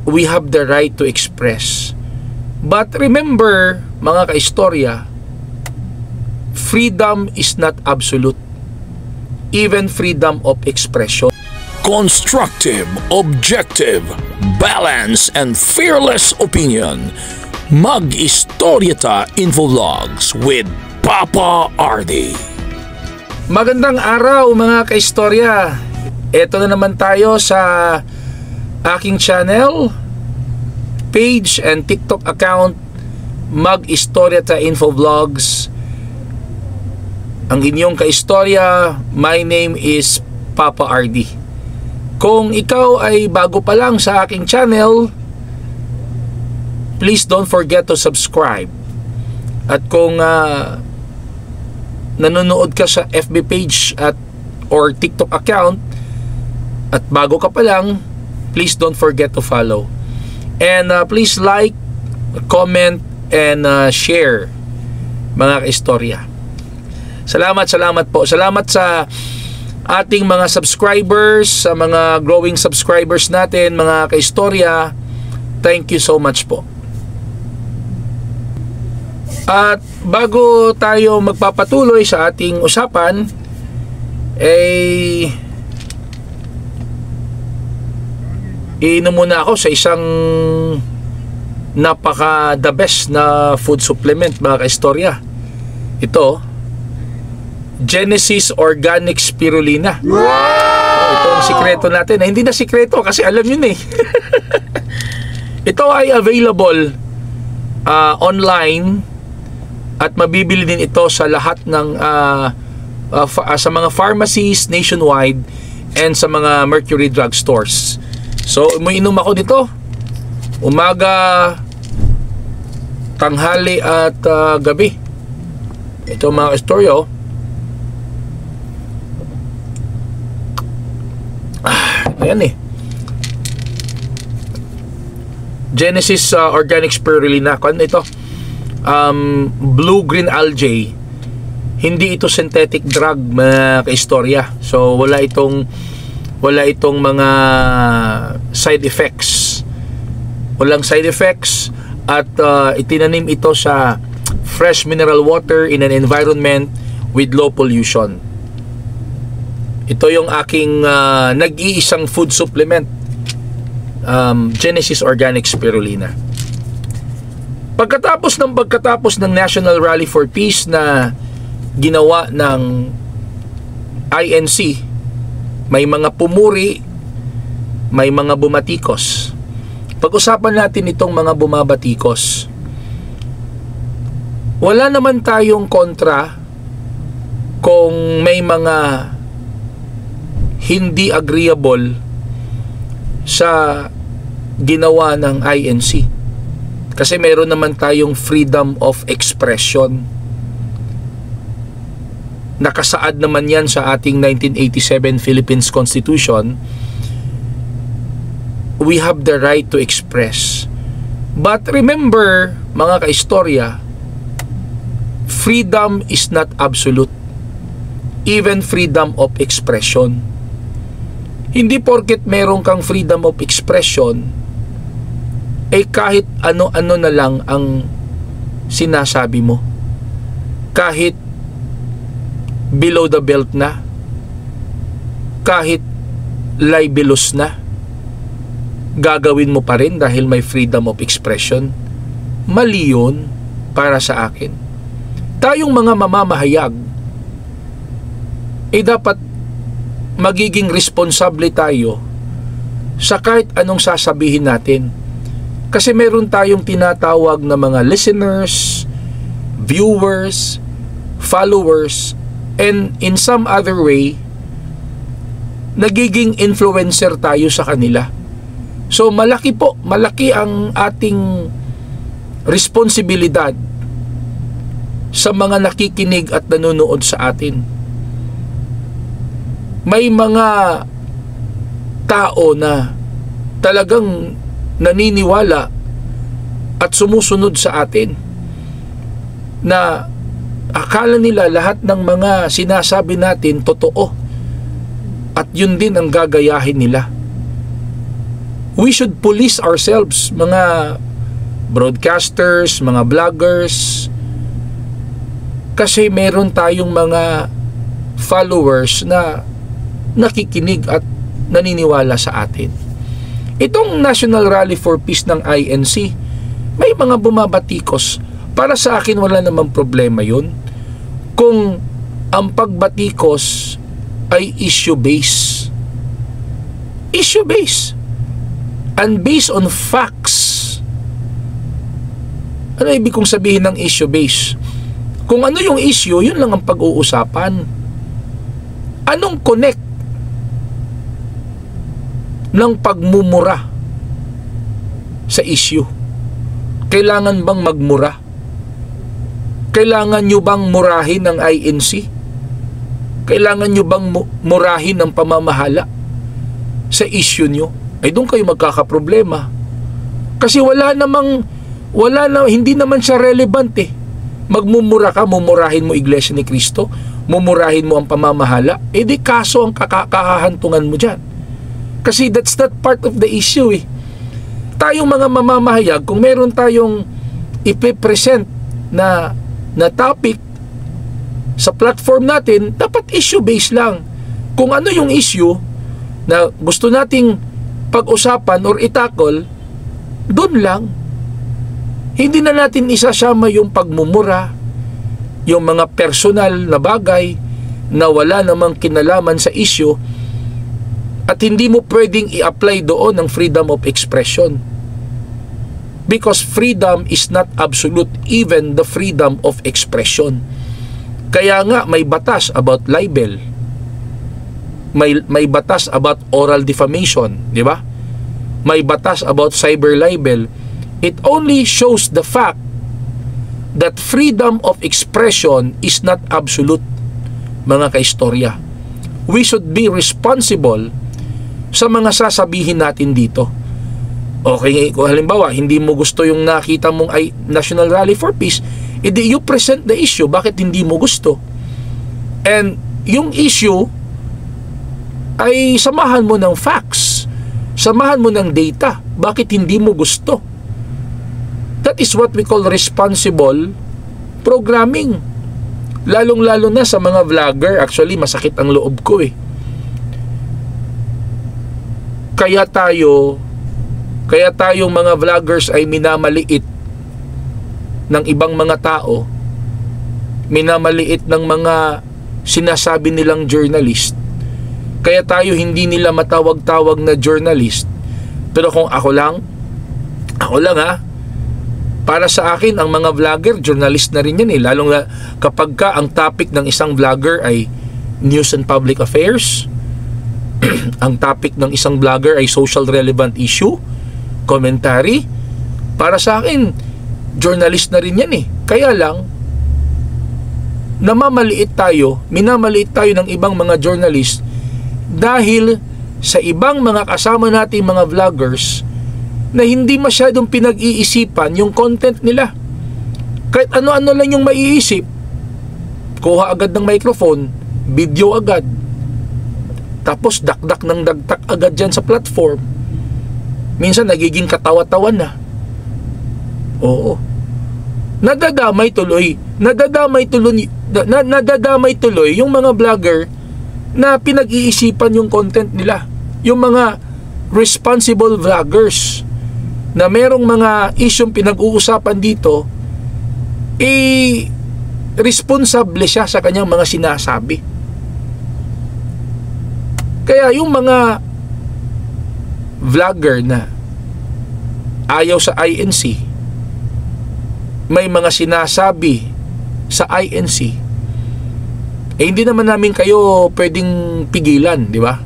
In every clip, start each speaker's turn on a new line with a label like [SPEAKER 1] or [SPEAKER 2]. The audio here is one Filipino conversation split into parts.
[SPEAKER 1] we have the right to express. But remember, mga kaistorya, freedom is not absolute. Even freedom of expression.
[SPEAKER 2] Constructive, objective, balanced, and fearless opinion. Mag-Istoryata Infovlogs with Papa RD.
[SPEAKER 1] Magandang araw mga kaistorya. Ito na naman tayo sa aking channel, page, and TikTok account, Mag-Istoryata Infovlogs. Ang inyong kaistorya, my name is Papa RD. Kung ikaw ay bago pa lang sa aking channel, please don't forget to subscribe. At kung nanonood ka sa FB page or TikTok account at bago ka pa lang, please don't forget to follow. And please like, comment, and share mga kaistorya. Salamat po. Salamat sa ating mga subscribers, sa mga growing subscribers natin, mga kaistorya. Thank you so much po. At bago tayo magpapatuloy sa ating usapan, iinom muna ako sa isang napaka the best na food supplement mga kaistorya. Ito, Genesis Organic Spirulina. Wow! Ito ang sikreto natin. Hindi na sikreto kasi alam yun eh. Ito ay available online at mabibili din ito sa lahat ng sa mga pharmacies nationwide and sa mga Mercury Drug Stores. So, umiinom ako nito umaga, tanghali at gabi. Ito mga istoryo. Ayan eh. Genesis Organic Spirulina. Ano ito? Blue-green algae. Hindi ito synthetic drug mga kaistorya. So wala itong mga side effects. Walang side effects at itinanim ito sa fresh mineral water in an environment with low pollution. Ito yung aking nag-iisang food supplement, Genesis Organic Spirulina. Pagkatapos ng National Rally for Peace na ginawa ng INC, may mga pumuri, may mga bumatikos. Pag-usapan natin itong mga bumabatikos. Wala naman tayong kontra kung may mga hindi agreeable sa ginawa ng INC. Kasi meron naman tayong freedom of expression. Nakasaad naman yan sa ating 1987 Philippines Constitution. We have the right to express. But remember, mga kaistorya, freedom is not absolute. Even freedom of expression. Hindi porket meron kang freedom of expression, kahit ano-ano na lang ang sinasabi mo. Kahit below the belt na, kahit libelous na, gagawin mo pa rin dahil may freedom of expression. Mali yun para sa akin. Tayong mga mamamahayag, dapat magiging responsable tayo sa kahit anong sasabihin natin. Kasi meron tayong tinatawag na mga listeners, viewers, followers, and in some other way, nagiging influencer tayo sa kanila. So malaki ang ating responsibilidad sa mga nakikinig at nanonood sa atin. May mga tao na talagang naniniwala at sumusunod sa atin na akala nila lahat ng mga sinasabi natin totoo at yun din ang gagayahin nila. We should police ourselves, mga broadcasters, mga vloggers, kasi meron tayong mga followers na nakikinig at naniniwala sa atin. Itong National Rally for Peace ng INC, may mga bumabatikos. Para sa akin, wala namang problema yun kung ang pagbatikos ay issue-based. Issue-based. And based on facts. Ano ibig kong sabihin ng issue-based? Kung ano yung issue, yun lang ang pag-uusapan. Anong connect ng pagmumura sa issue? Kailangan bang magmura? Kailangan nyo bang murahin ang INC? Kailangan nyo bang murahin ang pamamahala sa issue nyo? Ay doon kayo magkakaproblema. Kasi hindi naman siya relevant eh. Magmumura ka, mumurahin mo Iglesia ni Cristo, mumurahin mo ang pamamahala, di kaso ang kakahantungan mo dyan. Kasi that's not part of the issue eh. Tayong mga mamamahayag, kung meron tayong ipipresent na topic sa platform natin, dapat issue-based lang. Kung ano yung issue na gusto nating pag-usapan or itakol, doon lang. Hindi na natin isasama yung pagmumura, yung mga personal na bagay na wala namang kinalaman sa issue, at hindi mo pwedeng i-apply doon ng freedom of expression. Because freedom is not absolute, even the freedom of expression. Kaya nga may batas about libel. May batas about oral defamation, di ba? May batas about cyber libel. It only shows the fact that freedom of expression is not absolute, mga kaistorya. We should be responsible sa mga sasabihin natin dito. Okay, kung halimbawa, hindi mo gusto yung nakita mong National Rally for Peace, edi you present the issue. Bakit hindi mo gusto? And yung issue ay samahan mo ng facts, samahan mo ng data. Bakit hindi mo gusto? That is what we call responsible programming. Lalong-lalo na sa mga vlogger. Actually, masakit ang loob ko eh. Kaya tayong mga vloggers ay minamaliit ng ibang mga tao, minamaliit ng mga sinasabi nilang journalist. Kaya tayo hindi nila matawag-tawag na journalist. Pero kung ako lang para sa akin, ang mga vlogger, journalist na rin yan eh. Lalong na kapag ang topic ng isang vlogger ay news and public affairs, ang topic ng isang vlogger ay social relevant issue, commentary, para sa akin, journalist na rin yan eh. Kaya lang, minamaliit tayo ng ibang mga journalist dahil sa ibang mga kasama nating mga vloggers na hindi masyadong pinag-iisipan yung content nila. Kahit ano-ano lang yung maiisip, kuha agad ng microphone, video agad, tapos dakdak ng dagdak agad dyan sa platform. Minsan nagiging katawa-tawan na. Oo. Nadadamay tuloy yung mga vlogger na pinag-iisipan yung content nila. Yung mga responsible vloggers na merong mga isyong pinag-uusapan dito, responsable siya sa kanyang mga sinasabi. Kaya yung mga vlogger na ayaw sa INC, may mga sinasabi sa INC, hindi naman namin kayo pwedeng pigilan, di ba?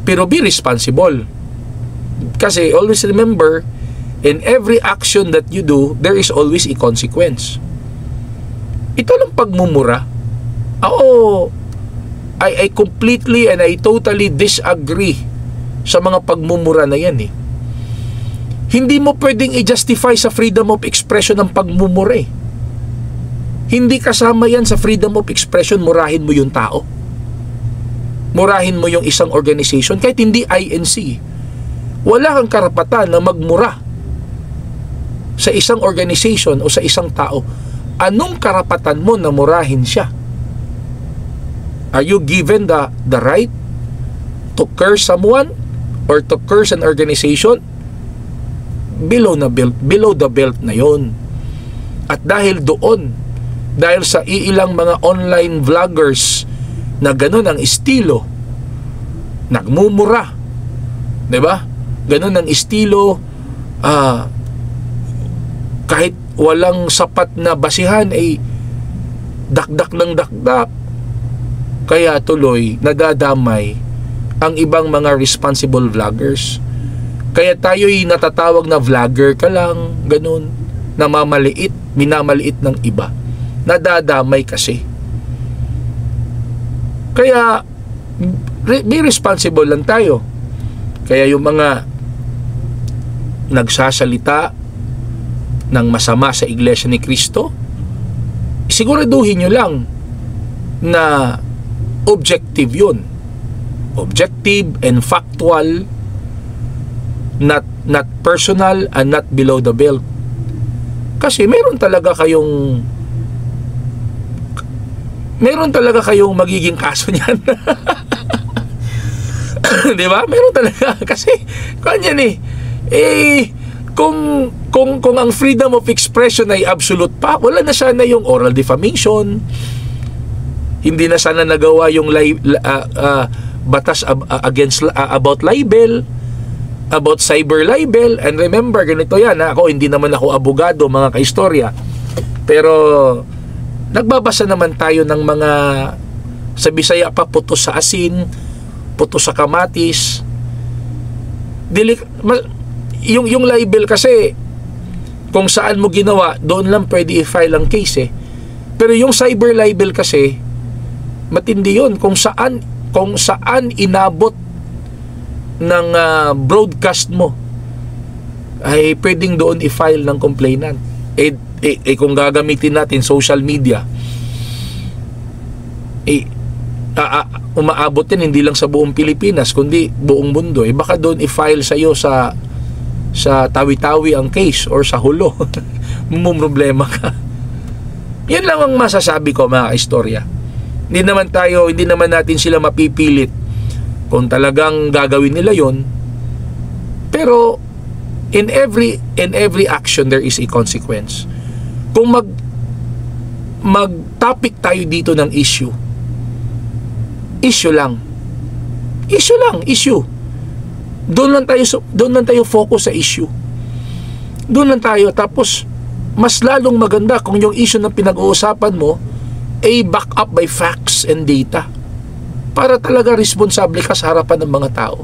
[SPEAKER 1] Pero be responsible. Kasi always remember, in every action that you do, there is always a consequence. Ito lang pagmumura. I completely and I totally disagree sa mga pagmumura na yan eh. Hindi mo pwedeng i-justify sa freedom of expression ang pagmumura eh. Hindi kasama yan sa freedom of expression, murahin mo yung tao. Murahin mo yung isang organization, kahit hindi INC. Wala kang karapatan na magmura sa isang organization o sa isang tao. Anong karapatan mo na murahin siya? Are you given the right to curse someone or to curse an organization? Below the belt na yon. At dahil doon, dahil sa iilang mga online vloggers na ganun ang estilo, nagmumura, 'di ba? Ganun ang estilo, kahit walang sapat na basihan ay dakdak ng dakdak. Kaya tuloy nadadamay ang ibang mga responsible vloggers. Kaya tayo'y natatawag na vlogger ka lang, ganun, namamaliit, minamaliit ng iba. Nadadamay kasi. Kaya be responsible lang tayo. Kaya yung mga nagsasalita ng masama sa Iglesia ni Cristo, siguraduhin nyo lang na objective yun. Objective and factual, not personal and not below the belt. Kasi meron talaga kayong magiging kaso niyan. Di ba? Meron talaga. Kasi, kanyan kung ang freedom of expression ay absolute pa, wala na sana yung oral defamation, hindi na sana nagawa yung batas against about libel, about cyber libel. And remember, ganito yan, ako, hindi naman ako abogado, mga kaistorya, pero nagbabasa naman tayo ng mga, sa Bisaya pa, putos sa asin, putos sa kamatis. Yung libel kasi, kung saan mo ginawa, doon lang pwede i-file ang case eh. Pero yung cyber libel kasi, matindi yun. Kung saan inabot ng broadcast mo, ay pwedeng doon i-file ng complainant. Kung gagamitin natin social media, umaabot yan hindi lang sa buong Pilipinas kundi buong mundo. Baka doon i-file sa'yo sa Tawi-Tawi ang case or sa Hulo. Problema ka. Yan lang ang masasabi ko, mga istorya. Hindi naman natin sila mapipilit kung talagang gagawin nila yon. Pero in every action there is a consequence. Kung mag-topic tayo dito ng issue lang. Doon lang tayo focus sa issue. Doon lang tayo. Tapos mas lalong maganda kung yung issue na pinag-uusapan mo ay back up by facts and data, para talaga responsable ka sa harapan ng mga tao.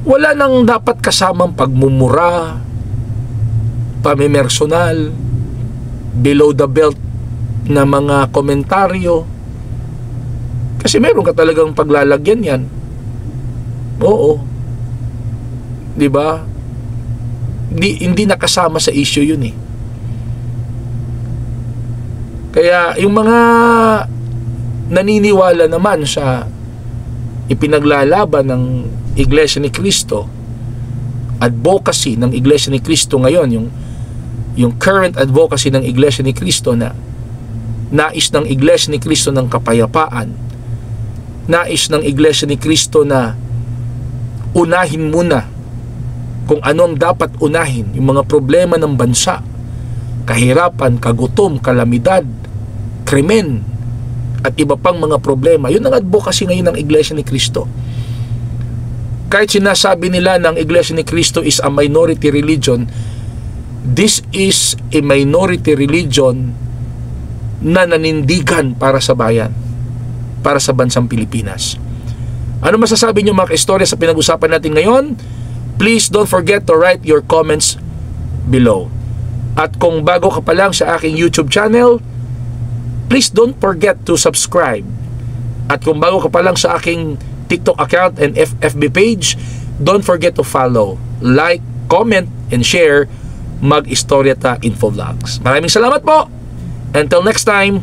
[SPEAKER 1] Wala nang dapat kasamang pagmumura, pamimersonal, below the belt na mga komentaryo. Kasi meron ka talagang paglalagyan yan. Oo. Di ba? Hindi nakasama sa issue yun eh. Kaya yung mga naniniwala naman sa ipinaglalaban ng Iglesia ni Cristo, advocacy ng Iglesia ni Cristo ngayon, yung current advocacy ng Iglesia ni Cristo na nais ng Iglesia ni Cristo ng kapayapaan, nais ng Iglesia ni Cristo na unahin muna kung ano ang dapat unahin, yung mga problema ng bansa, kahirapan, kagutom, kalamidad, krimen, at iba pang mga problema. Yun ang advocacy ngayon ng Iglesia ni Cristo. Kahit sinasabi nila ng Iglesia ni Cristo is a minority religion, this is a minority religion na nanindigan para sa bayan, para sa bansang Pilipinas. Ano masasabi niyo, mga kaistorya, sa pinag-usapan natin ngayon? Please don't forget to write your comments below. At kung bago ka pa lang sa aking YouTube channel, please don't forget to subscribe. At kung bago ka pa lang sa aking TikTok account and FB page, don't forget to follow, like, comment, and share Mag-Istorya Ta Info Vlogs. Maraming salamat po! Until next time!